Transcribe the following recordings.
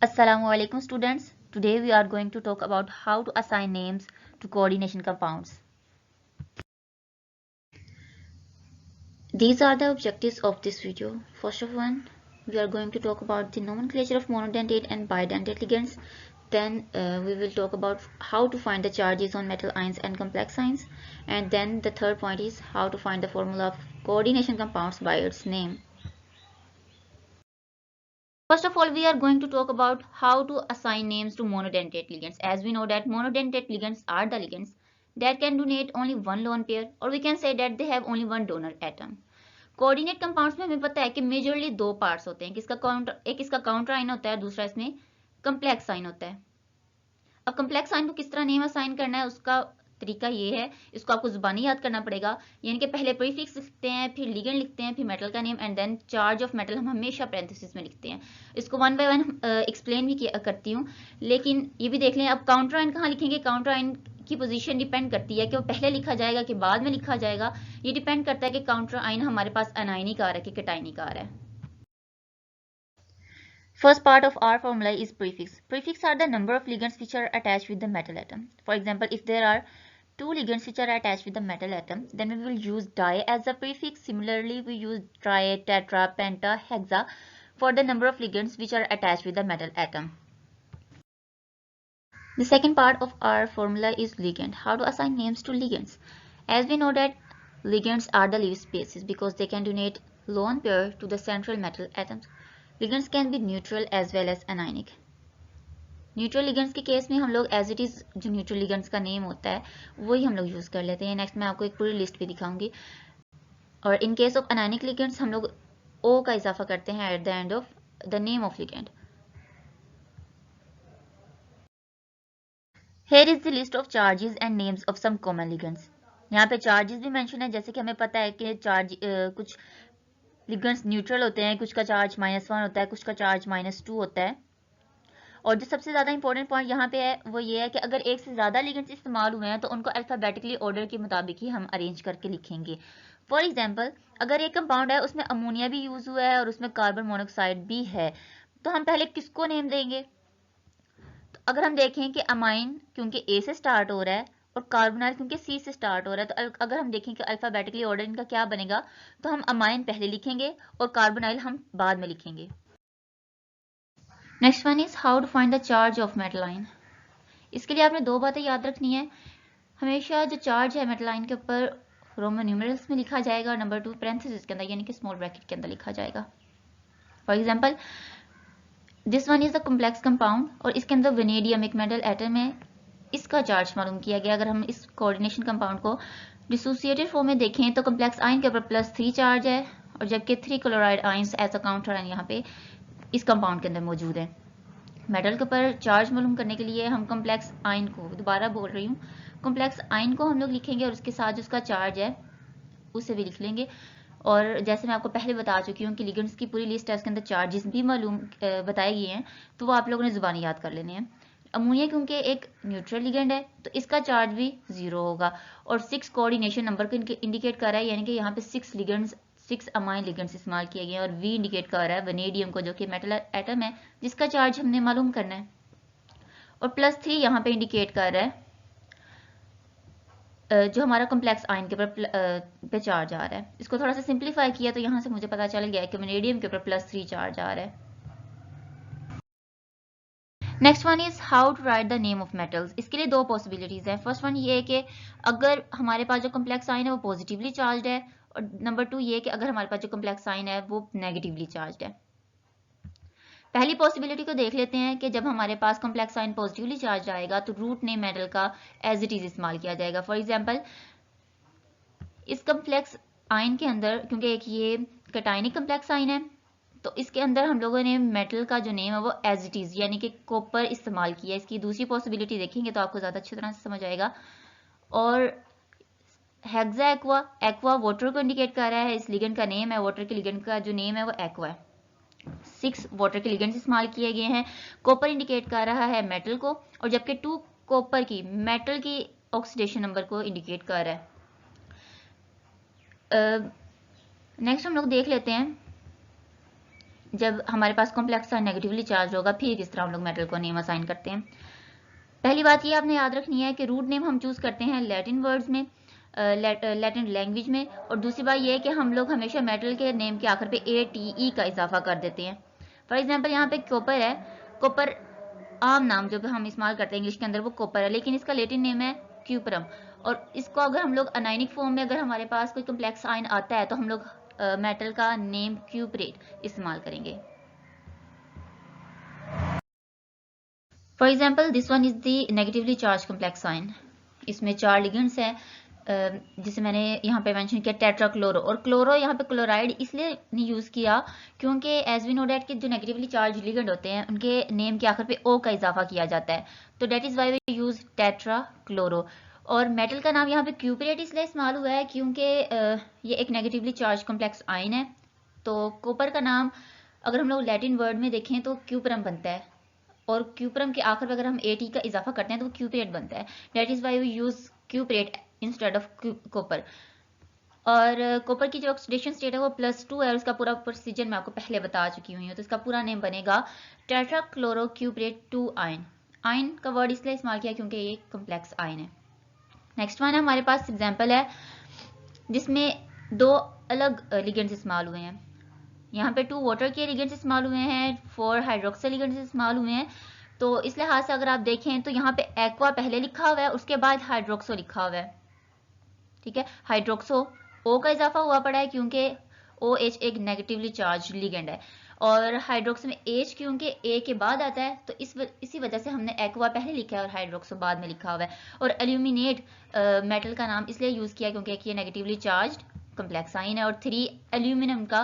Assalamualaikum students. Today we are going to talk about how to assign names to coordination compounds. These are the objectives of this video. First of all, we are going to talk about the nomenclature of monodentate and bidentate ligands. Then we will talk about how to find the charges on metal ions and complex ions. And then the third point is how to find the formula of coordination compounds by its name. First of all, we are going to talk about how to assign names to monodentate ligands. As we know that monodentate ligands are the ligands that can donate only one lone pair, or we can say that they have only one donor atom. Coordinate compounds में हमें पता है कि majorly दो parts होते हैं, एक इसका काउंटर आइन होता है, दूसरा इसमें कंप्लेक्स आइन होता है। अब कंप्लेक्स आइन को किस तरह नेम असाइन करना है उसका तरीका ये है, इसको आपको जुबानी याद करना पड़ेगा। यानी कि पहले प्रीफिक्स लिखते हैं, फिर लिगेंड लिखते हैं, फिर मेटल का name and then charge of metal हम हमेशा पैरेंथेसिस में लिखते हैं। इसको वन बाय वन एक्सप्लेन भी करती हूँ, लेकिन ये भी देख लें। अब काउंटर आइन कहाँ लिखेंगे? काउंटर आइन की पोजीशन डिपेंड करती है कि वो पहले लिखा जाएगा कि बाद में लिखा जाएगा। ये डिपेंड करता है कि काउंटर आइन हमारे पास अनायनिक आ रहा है कि कैटायनिक आ रहा है। First part of our formula is prefix. Prefix are the number of ligands which are attached with the metal atom. For example, if there are two ligands which are attached with the metal atom, then we will use di as a prefix. Similarly, we use tri, tetra, penta, hexa for the number of ligands which are attached with the metal atom. The second part of our formula is ligand. How to assign names to ligands? As we know that ligands are the Lewis spaces because they can donate lone pair to the central metal atoms. Ligands can be neutral as well as anionic. Neutral ligands के case में हम लोग as it is जो neutral ligands का name होता है वही हम लोग यूज कर लेते हैं। नेक्स्ट मैं आपको एक पूरी लिस्ट भी दिखाऊंगी। और in case of anionic ligands हम लोग ओ का इजाफा करते हैं eight the end of the name of ligand. Here is the list of charges and names of some common ligands. यहाँ पे चार्जेस भी मेंशन है, जैसे कि हमें पता है कि कुछ लिगेंड्स न्यूट्रल होते हैं, कुछ का चार्ज -1 होता है, कुछ का चार्ज -2 होता है। और जो सबसे ज़्यादा इंपॉर्टेंट पॉइंट यहाँ पे है वो ये है कि अगर एक से ज़्यादा लिगेंड्स इस्तेमाल हुए हैं तो उनको अल्फ़ाबेटिकली ऑर्डर के मुताबिक ही हम अरेंज करके लिखेंगे। फॉर एग्जांपल, अगर एक कंपाउंड है उसमें अमोनिया भी यूज़ हुआ है और उसमें कार्बन मोनोऑक्साइड भी है, तो हम पहले किसको नेम देंगे? तो अगर हम देखें कि अमाइन क्योंकि ए से स्टार्ट हो रहा है और कार्बोनाइल क्योंकि सी से स्टार्ट हो रहा है, तो अगर हम देखें कि अल्फ़ाबेटिकली ऑर्डर इनका क्या बनेगा, तो हम अमाइन पहले लिखेंगे और कार्बोनाइल हम बाद में लिखेंगे। Next one is how to find the charge of metal ion. इसके लिए आपने दो बातें याद रखनी है। हमेशा जो चार्ज है मेटल आयन के ऊपर रोमन न्यूमेरल्स में लिखा जाएगा और नंबर 2 पैरेंथेसिस के अंदर यानी कि स्मॉल ब्रैकेट के अंदर लिखा जाएगा। For example, this one is a complex compound और इसके अंदर वेनेडियम एक मेटल एटम है, इसका चार्ज मालूम किया गया। अगर हम इस कोऑर्डिनेशन कंपाउंड को डिसोसिएटेड फॉर्म में देखें तो कॉम्प्लेक्स आयन के ऊपर +3 चार्ज है और जबकि 3 chloride ions as a counter ion यहाँ पे इस कंपाउंड के अंदर मौजूद है। मेटल के ऊपर चार्ज मालूम करने के लिए हम कॉम्प्लेक्स आयन को, दोबारा बोल रही हूँ, कॉम्प्लेक्स आयन को हम लोग लिखेंगे और उसके साथ उसका चार्ज है उसे भी लिख लेंगे। और जैसे मैं आपको पहले बता चुकी हूँ कि लिगेंड्स की पूरी लिस्ट है, उसके अंदर चार्जेस भी मालूम बताए गए हैं, तो वो आप लोगों ने जुबानी याद कर लेने हैं। अमोनिया क्योंकि एक न्यूट्रल लिगेंड है तो इसका चार्ज भी 0 होगा और 6 कोऑर्डिनेशन नंबर को इंडिकेट कर रहा है, यानी कि यहाँ पे 6 अमाइन लिगेंड्स इस्तेमाल किए गए हैं। और वी इंडिकेट कर रहा है वनेडियम को जो कि मेटल एटम है जिसका चार्ज हमने मालूम करना है। और +3 यहाँ पे इंडिकेट कर रहा है जो हमारा कॉम्प्लेक्स आयन के ऊपर पे चार्ज आ रहा है। इसको थोड़ा सा सिंप्लीफाई किया तो यहाँ से मुझे पता चल गया कि वनेडियम के ऊपर +3 चार्ज आ रहा है। Next one is how to write the name of metals. इसके लिए दो पॉसिबिलिटीज है। फर्स्ट वन ये है कि अगर हमारे पास जो कॉम्प्लेक्स आयन है वो पॉजिटिवली चार्ज है, और नंबर 2 ये कि अगर हमारे पास जो कॉम्प्लेक्स आयन है वो नेगेटिवली चार्ज है। पहली पॉसिबिलिटी को देख लेते हैं कि जब हमारे पास कॉम्प्लेक्स आयन पॉजिटिवली चार्ज आएगा तो रूट नेम मेटल का एज इट इज इस्तेमाल किया जाएगा। फॉर एग्जाम्पल, इस कॉम्प्लेक्स आयन के अंदर क्योंकि एक ये कैटायनिक कॉम्प्लेक्स आयन है तो इसके अंदर हम लोगों ने मेटल का जो नेम है वो एज इट इज यानी कि कॉपर इस्तेमाल किया। इसकी दूसरी पॉसिबिलिटी देखेंगे तो आपको ज़्यादा अच्छी तरह से समझ आएगा। और हेक्सा एक्वा, एक्वा वाटर को इंडिकेट कर रहा है, इस लिगेंड का नेम है, वाटर के लिगेंड का जो नेम है वो एक्वा है। 6 वाटर के लिगेंड्स इस्तेमाल किए गए हैं। कॉपर इंडिकेट कर रहा है मेटल को और जबकि 2 कॉपर की मेटल की ऑक्सीडेशन नंबर को इंडिकेट कर रहा है। नेक्स्ट हम लोग देख लेते हैं जब हमारे पास कॉम्प्लेक्स आयन नेगेटिवली चार्ज होगा फिर किस तरह हम लोग मेटल को नेम असाइन करते हैं। पहली बात ये आपने याद रखनी है कि रूट नेम हम चूज करते हैं लैटिन वर्ड्स में, लैटिन लैंग्वेज में, और दूसरी बात ये है कि हम लोग हमेशा मेटल के नेम के आखिर पे ATE का इजाफा कर देते हैं। फॉर एग्जांपल यहाँ पे कॉपर है, कॉपर आम नाम जो हम इस्तेमाल करते हैं इंग्लिश के अंदर वो कॉपर है, लेकिन इसका लैटिन नेम है क्यूपरम, और इसको अगर हम लोग अनायनिक फॉर्म में अगर हमारे पास कोई कम्प्लेक्स आयन आता है तो हम लोग मेटल का नेम क्यूपरेट इस्तेमाल करेंगे। For example this one is the negatively charge complex ion. इसमें 4 लिगेंड्स हैं, जिसे मैंने यहाँ पे मेंशन किया टेट्राक्लोरो, और क्लोरो यहाँ पे क्लोराइड इसलिए नहीं यूज़ किया क्योंकि एज वी नो डैट कि जो नेगेटिवली चार्ज लिगेंड होते हैं उनके नेम के आखिर पे ओ का इजाफा किया जाता है, तो that is why we use tetrachloro. और मेटल का नाम यहाँ पे क्यूपरेट इसलिए इस्तेमाल हुआ है क्योंकि ये एक नेगेटिवली चार्ज कम्प्लेक्स आयन है। तो कॉपर का नाम अगर हम लोग लैटिन वर्ड में देखें तो क्यूपरम बनता है, और क्यूपरम के आखिर पर अगर हम AT का इजाफा करते हैं तो वो क्यूपरेट बनता है। That is why we use cuprate instead of copper. और कॉपर की जो ऑक्सीडेशन स्टेट है वो +2 है, और इसका पूरा प्रोसीजर मैं आपको पहले बता चुकी हुई हूँ। तो इसका पूरा नेम बनेगा टेट्राक्लोरोक्यूपरेट 2 आयन। आयन का वर्ड इसलिए इस्तेमाल किया क्योंकि ये कम्प्लेक्स आयन है। नेक्स्ट वन है हमारे पास एग्जाम्पल है जिसमें 2 अलग लिगेंड्स इस्तेमाल हुए हैं। यहाँ पे 2 वाटर के लिगेंड्स इस्तेमाल हुए हैं, 4 हाइड्रोक्सिल लिगेंड्स इस्तेमाल हुए हैं। तो इस लिहाज से अगर आप देखें तो यहाँ पे एक्वा पहले लिखा हुआ है, उसके बाद हाइड्रोक्सो लिखा हुआ है। ठीक है, हाइड्रोक्सो O का इजाफा हुआ पड़ा है क्योंकि OH एक नेगेटिवली चार्ज लिगेंड है, और हाइड्रोक्सो में H क्योंकि A के बाद आता है तो इसी वजह से हमने एक्वा पहले लिखा है और हाइड्रोक्सो बाद में लिखा हुआ है। और एल्यूमिनेट मेटल का नाम इसलिए यूज़ किया क्योंकि ये नेगेटिवली चार्ज कम्प्लेक्स आयन है, और 3 एल्यूमिनियम का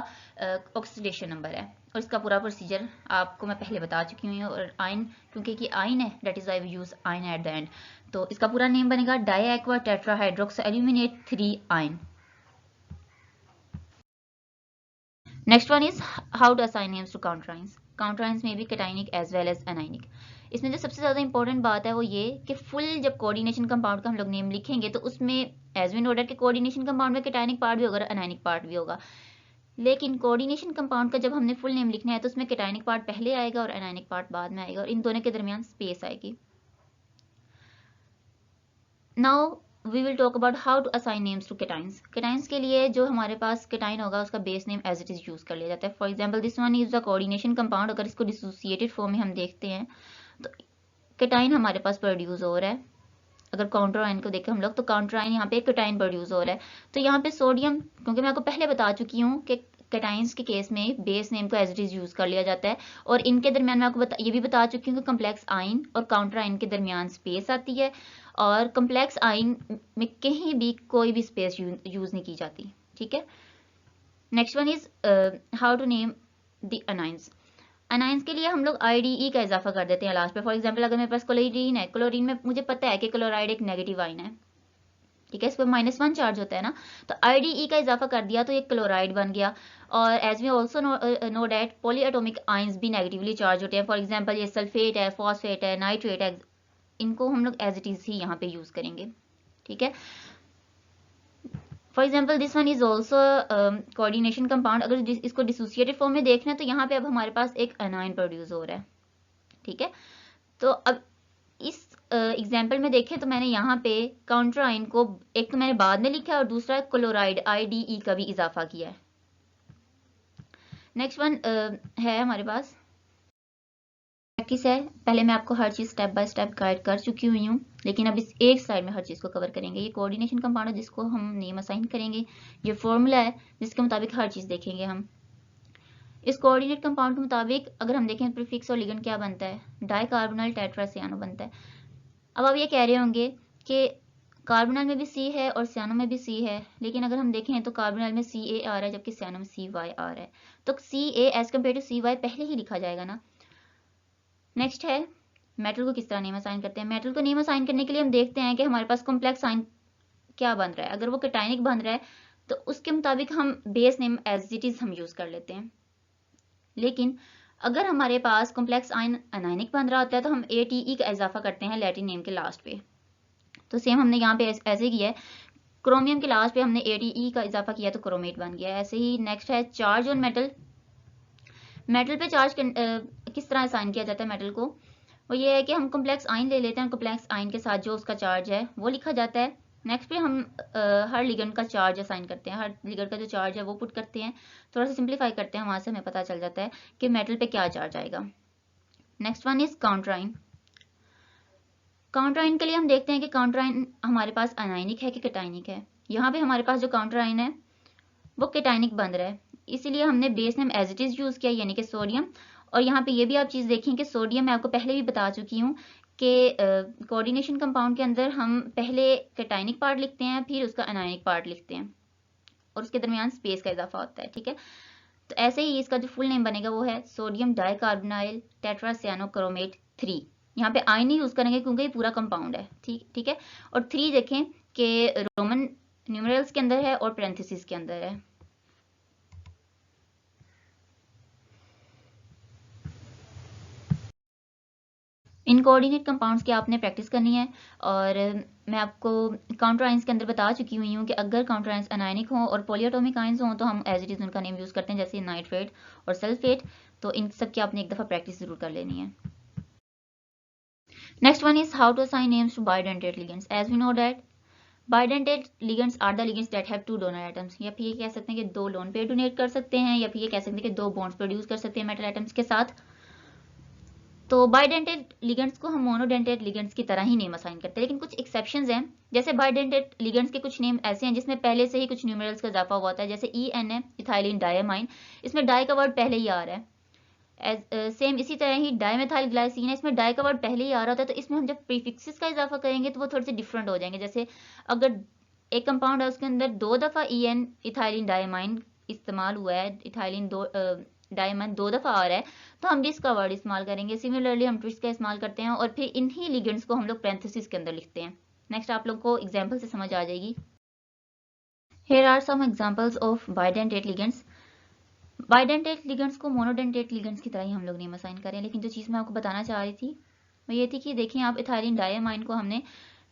ऑक्सीडेशन नंबर है, और इसका पूरा प्रोसीजर आपको मैं पहले बता चुकी हूँ। और आयन क्योंकि कि आयन है that is why we use ion at the end, तो इसका पूरा नेम बनेगा diaqua tetrahydroxo aluminate 3 ion. Next one is how to assign names to counterions. Counterions में भी cationic as well as anionic. इसमें जो सबसे ज़्यादा इंपॉर्टेंट बात है वो ये कि फुल जब कोऑर्डिनेशन कंपाउंड का हम लोग नेम लिखेंगे तो उसमें एज वी नो दैट कि कोऑर्डिनेशन कंपाउंड में कैटाइनिक पार्ट भी होगा और एनाइनिक पार्ट भी होगा, लेकिन कोऑर्डिनेशन कंपाउंड का जब हमने फुल नेम लिखना है तो उसमें कैटाइनिक पार्ट पहले आएगा और एनाइनिक पार्ट बाद में आएगा, और इन दोनों के दरमियान स्पेस आएगी। Now we will talk about how to assign names to cations. Cations के लिए जो हमारे पास केटाइन होगा उसका base name as it is use कर लिया जाता है। For example this one is the coordination compound. अगर इसको डिसोसिएटेड फॉर्म में हम देखते हैं तो केटाइन हमारे पास प्रोड्यूस हो रहा है। अगर काउंटर आयन को देखें हम लोग तो काउंटर आयन यहाँ पे केटाइन प्रोड्यूस हो रहा है। तो यहाँ पे सोडियम, क्योंकि मैं आपको पहले बता चुकी हूँ कि केटाइंस के केस में बेस नेम को एज इट इज यूज कर लिया जाता है, और इनके दरमियान मैं आपको ये भी बता चुकी हूँ कि कम्प्लेक्स आयन और काउंटर आयन के दरमियान स्पेस आती है, और कम्प्लेक्स आयन में कहीं भी कोई भी स्पेस यूज नहीं की जाती। ठीक है, next one is how to name the anions. Anions के लिए हम लोग IDE का इजाफा कर देते हैं लास्ट पे। फॉर एग्जांपल अगर मेरे पास क्लोरीन है, क्लोरीन में मुझे पता है कि क्लोराइड एक नेगेटिव आयन है, ठीक है, इस पर -1 चार्ज होता है ना, तो IDE का इजाफा कर दिया तो ये क्लोराइड बन गया। और as we also know that polyatomic ions भी नेगेटिवली चार्ज होते हैं। फॉर एग्जांपल ये सल्फेट है, फॉस्फेट है, नाइट्रेट है, इनको हम लोग एज इट इज ही यहाँ पे यूज करेंगे। ठीक है, for example this one is also coordination compound. अगर इसको डिसोसिएटेड फॉर्म में देखना है तो यहाँ पे अब हमारे पास एक एनाइन प्रोड्यूस हो रहा है। ठीक है, तो अब इस एग्जाम्पल में देखें तो मैंने यहाँ पे काउंटर आयन को एक तो मैंने बाद में लिखा है और दूसरा क्लोराइड IDE का भी इजाफा किया है। नेक्स्ट वन है हमारे पास प्रैक्टिस है। पहले मैं आपको हर चीज़ स्टेप बाय स्टेप गाइड कर चुकी हुई हूँ, लेकिन अब इस एक स्लाइड में हर चीज़ को कवर करेंगे। ये कोऑर्डिनेशन कंपाउंड है जिसको हम नेम असाइन करेंगे, ये फॉर्मूला है जिसके मुताबिक हर चीज़ देखेंगे हम। इस कोऑर्डिनेट कंपाउंड के मुताबिक अगर हम देखें प्रीफिक्स और लिगेंड क्या बनता है, डाइकार्बोनाइल टेट्रासियानो बनता है। अब आप ये कह रहे होंगे कि कार्बोनाइल में भी C है और सियानो में भी C है, लेकिन अगर हम देखें तो कार्बोनाइल में CA आ रहा है जबकि सियानो में CY आ रहा है, तो CA as compare to CY पहले ही लिखा जाएगा ना। नेक्स्ट है मेटल को किस तरह नेम असाइन करते हैं। मेटल को नेम असाइन करने के लिए हम देखते हैं कि हमारे पास कॉम्प्लेक्स आयन क्या बन रहा है। अगर वो कैटायनिक बन रहा है तो उसके मुताबिक हम base name as it is हम यूज कर लेते हैं, लेकिन अगर हमारे पास कॉम्प्लेक्स आयन अनायनिक बन रहा होता है तो हम ATE का इजाफा करते हैं लैटिन नेम के लास्ट पे। तो सेम हमने यहाँ पे ऐसे किया है, क्रोमियम के लास्ट पे हमने ATE का इजाफा किया तो क्रोमेट बन गया। ऐसे ही नेक्स्ट है चार्ज ऑन मेटल। मेटल पे चार्ज किस तरह असाइन किया जाता है मेटल को, वो ये है कि हम कॉम्प्लेक्स आयन ले लेते हैं, कॉम्प्लेक्स आयन के साथ जो उसका चार्ज है वो लिखा जाता है। नेक्स्ट पे हम हर लिगेंड का चार्ज असाइन करते हैं, हर लिगेंड का जो चार्ज है वो पुट करते हैं, थोड़ा सा सिंप्लीफाई करते हैं, वहां से हमें पता चल जाता है कि मेटल पे क्या चार्ज आएगा। Next one is counter ion. Counter ion के लिए हम देखते हैं कि काउंटर आयन हमारे पास अनायनिक है कि कैटायनिक है। यहाँ पे हमारे पास जो काउंटर आयन है वो कैटायनिक बन रहा है, इसीलिए हमने base name as it is use किया, यानी कि सोडियम। और यहाँ पे ये भी आप चीज देखें कि सोडियम मैं आपको पहले भी बता चुकी हूँ कि कोऑर्डिनेशन कंपाउंड के अंदर हम पहले कैटायनिक पार्ट लिखते हैं, फिर उसका अनायनिक पार्ट लिखते हैं, और उसके दरमियान स्पेस का इजाफा होता है, ठीक है। तो ऐसे ही इसका जो फुल नेम बनेगा वो है सोडियम डाइकार्बोनाइल टेट्रासायानोक्रोमेट 3। यहाँ पे आई नहीं यूज करेंगे क्योंकि ये पूरा कंपाउंड है, ठीक है। और 3 देखें कि रोमन न्यूमेरल्स के अंदर है और पैरेंथेसिस के अंदर है। इन कोऑर्डिनेट कंपाउंड्स की आपने प्रैक्टिस करनी है, और मैं आपको काउंटर आयंस के अंदर बता चुकी हुई हूँ कि अगर काउंटर आयंस अनायनिक हों और पॉलीएटॉमिक आयंस हों तो हम एज इट इज उनका नेम यूज करते हैं, जैसे नाइट्रेट और सल्फेट। तो इन सब की आपने एक दफा प्रैक्टिस जरूर कर लेनी है। Next one is how to assign names to bidentate ligands. As we know that bidentate ligands are the ligands that have two donor atoms. या फिर ये कह सकते हैं कि 2 लोन पेयर डोनेट कर सकते हैं, या फिर ये कह सकते हैं कि 2 बॉन्ड्स प्रोड्यूस कर सकते हैं मेटल एटम्स के साथ। तो बाइडेंटेट लिगेंड्स को हम मोनोडेंटेट लिगेंड्स की तरह ही नेम असाइन करते हैं, लेकिन कुछ एक्सेप्शंस हैं। जैसे बाइडेंटेट लिगेंड्स के कुछ नेम ऐसे हैं जिसमें पहले से ही कुछ न्यूमेरल्स का इजाफा हुआ होता है, जैसे EN है इथाइलिन डायमाइन, इसमें डाई का वर्ड पहले ही आ रहा है। सेम इसी तरह ही डाइमेथाइल ग्लाइसिन है, इसमें डाई का वर्ड पहले ही आ रहा होता है, तो इसमें हम जब प्रीफिक्सेस का इजाफा करेंगे तो वो थोड़े से डिफरेंट हो जाएंगे। जैसे अगर एक कंपाउंड है उसके अंदर 2 दफा EN इथाइलिन डायमाइन इस्तेमाल हुआ है, इथाइलिन डायमंड 2 दफा आ रहा है, तो हम डिस का वर्ड इस्तेमाल करेंगे। सिमिलरली हम ट्विस्ट का इस्तेमाल करते हैं और फिर इन्हीं लिगेंड्स को हम लोग पैरेंथेसिस के अंदर लिखते हैं। नेक्स्ट आप लोग को एग्जांपल से समझ आ जाएगी। Here are some examples of bidentate ligands. Bidentate ligands को मोनोडेंटेट लिगेंड्स की तरह ही हम लोग नेम असाइन करें, लेकिन जो चीज़ मैं आपको बताना चाह रही थी वो ये थी कि देखें आप इथाइलिन डायमाइन को हमने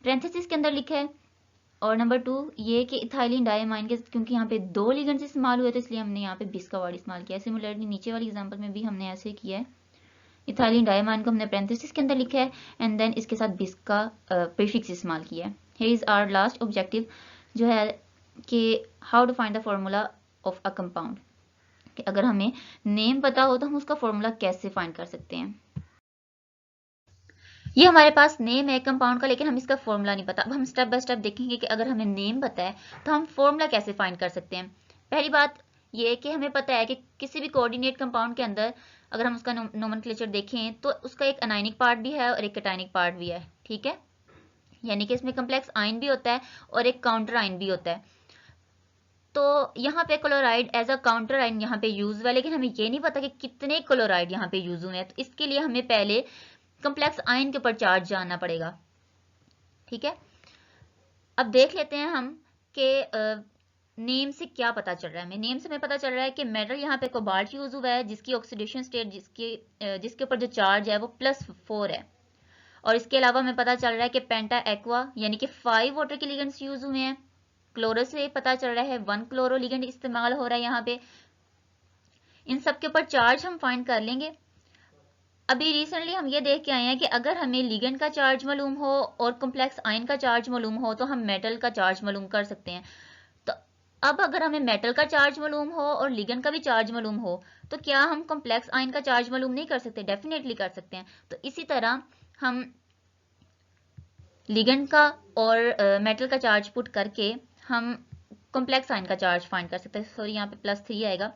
पैरेंथेसिस के अंदर लिखा है, और नंबर 2 ये कि इथाइलिन डायमाइन के क्योंकि यहाँ पे 2 लिगेंड्स इस्तेमाल हुए तो इसलिए हमने यहाँ पे बिस का वर्ड इस्तेमाल किया है। सिमिलरली नीचे वाली एग्जांपल में भी हमने ऐसे किया है, इथाइलिन डायमाइन को हमने पैरेंथेसिस के अंदर लिखा है एंड देन इसके साथ बिस का प्रीफिक्स इस्तेमाल किया है। Here is our last objective जो है कि how to find the formula of a compound, कि अगर हमें नेम पता हो तो हम उसका फॉर्मूला कैसे फाइंड कर सकते हैं। ये हमारे पास नेम है कंपाउंड का, लेकिन हम इसका फॉर्मूला नहीं पता। अब हम स्टेप बाय स्टेप देखेंगे कि अगर हमें नेम पता है तो हम फॉर्मूला कैसे फाइंड कर सकते हैं। पहली बात ये है कि हमें पता है कि किसी भी कोऑर्डिनेट कंपाउंड के अंदर अगर हम उसका नोमेनक्लेचर देखें तो उसका एक अनायनिक पार्ट भी है और एक कैटायनिक पार्ट भी है, ठीक है। यानी कि इसमें कम्प्लेक्स आयन भी होता है और एक काउंटर आयन भी होता है। तो यहाँ पे chloride as a counter ion यहाँ पे यूज हुआ है, लेकिन हमें ये नहीं पता कि कितने क्लोराइड यहाँ पे यूज हुए हैं, तो इसके लिए हमें पहले कम्प्लेक्स आयन के ऊपर चार्ज जानना पड़ेगा, ठीक है। अब देख लेते हैं हम कि नेम से क्या पता चल रहा है। हमें नेम से हमें पता चल रहा है कि मेटल यहाँ पे कोबाल्ट यूज हुआ है जिसकी ऑक्सीडेशन स्टेट जिसके ऊपर जो चार्ज है वो +4 है, और इसके अलावा हमें पता चल रहा है कि पेंटा एक्वा यानी कि 5 वाटर के लिगेंड्स यूज हुए हैं। क्लोरो से पता चल रहा है 1 क्लोरो लिगेंड इस्तेमाल हो रहा है यहाँ पे। इन सब के ऊपर चार्ज हम फाइंड कर लेंगे। अभी रिसेंटली हम ये देख के आए हैं कि अगर हमें लिगेंड का चार्ज मालूम हो और कॉम्प्लेक्स आयन का चार्ज मालूम हो तो हम मेटल का चार्ज मालूम कर सकते हैं। तो अब अगर हमें मेटल का चार्ज मालूम हो और लिगेंड का भी चार्ज मालूम हो तो क्या हम कॉम्प्लेक्स आयन का चार्ज मालूम नहीं कर सकते? डेफिनेटली कर सकते हैं। तो इसी तरह हम लिगेंड का और मेटल का चार्ज पुट करके हम कॉम्प्लेक्स आयन का चार्ज फाइंड कर सकते हैं। सॉरी यहाँ पे +3 आएगा,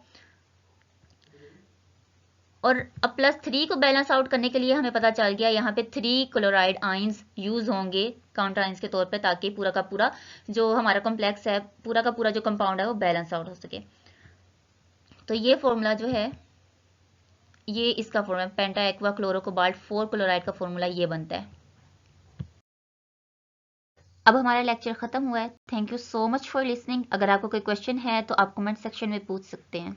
और अब +3 को बैलेंस आउट करने के लिए हमें पता चल गया यहाँ पे 3 क्लोराइड आयंस यूज होंगे काउंटर आयंस के तौर पे, ताकि पूरा का पूरा जो हमारा कॉम्प्लेक्स है, पूरा का पूरा जो कंपाउंड है वो बैलेंस आउट हो सके। तो ये फॉर्मूला जो है ये इसका फॉर्मूला पेंटा एक्वा क्लोरो कोबाल्ट 4 क्लोराइड का फॉर्मूला ये बनता है। अब हमारा लेक्चर खत्म हुआ है। Thank you so much for listening. अगर आपको कोई क्वेश्चन है तो आप कमेंट सेक्शन में पूछ सकते हैं।